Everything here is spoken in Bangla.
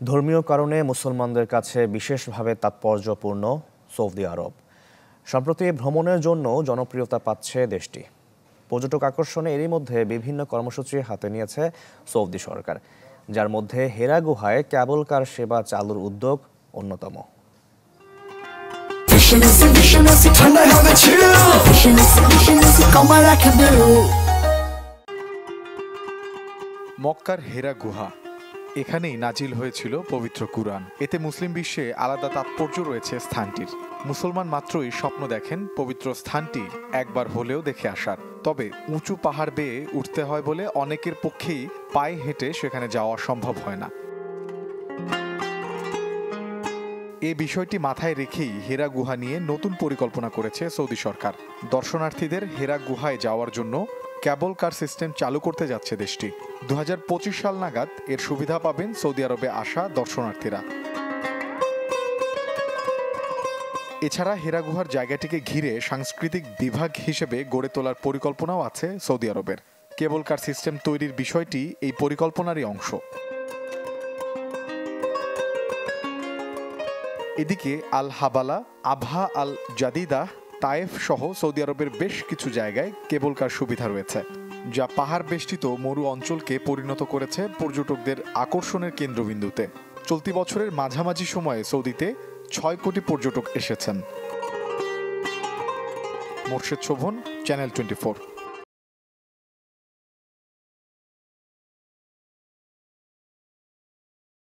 ধর্মীয় কারণে মুসলমানদের কাছে বিশেষভাবে তাৎপর্যপূর্ণ সৌদি আরব। সম্প্রতি ভ্রমণের জন্য জনপ্রিয়তা পাচ্ছে দেশটি। পর্যটক আকর্ষণে এরই মধ্যে বিভিন্ন কর্মসূচি হাতে নিয়েছে সৌদি সরকার, যার মধ্যে হেরা গুহায় ক্যাবল কার সেবা চালুর উদ্যোগ অন্যতম। মক্কার হেরা গুহা, এখানেই নাজিল হয়েছিল পবিত্র কুরআন। এতে মুসলিম বিশ্বে আলাদা তাৎপর্য রয়েছে স্থানটির। মুসলমান মাত্রই স্বপ্ন দেখেন পবিত্র স্থানটি একবার হলেও দেখে আসার। তবে উঁচু পাহাড় বেয়ে উঠতে হয় বলে অনেকের পক্ষেই পায়ে হেঁটে সেখানে যাওয়া সম্ভব হয় না। এই বিষয়টি মাথায় রেখেই হেরা গুহা নিয়ে নতুন পরিকল্পনা করেছে সৌদি সরকার। দর্শনার্থীদের হেরা গুহায় যাওয়ার জন্য ক্যাবল কার সিস্টেম চালু করতে যাচ্ছে দেশটি। 2025 সাল নাগাদ এর সুবিধা পাবেন সৌদি আরবে আসা দর্শনার্থীরা। এছাড়া হেরা গুহার জায়গাটিকে ঘিরে সাংস্কৃতিক বিভাগ হিসেবে গড়ে তোলার পরিকল্পনাও আছে সৌদি আরবের। কেবল কার সিস্টেম তৈরির বিষয়টি এই পরিকল্পনারই অংশ। এদিকে আল হাবালা, আবহা আল জাদিদা, তায়েফ সহ সৌদি আরবের বেশ কিছু জায়গায় কেবল কার সুবিধা রয়েছে, যা পাহাড় বেষ্টিত মরু অঞ্চলকে পরিণত করেছে পর্যটকদের আকর্ষণের কেন্দ্রবিন্দুতে। চলতি বছরের মাঝামাঝি সময়ে সৌদিতে 6 কোটি পর্যটক এসেছেন। মোর্শেদ শোভন, চ্যানেল 24।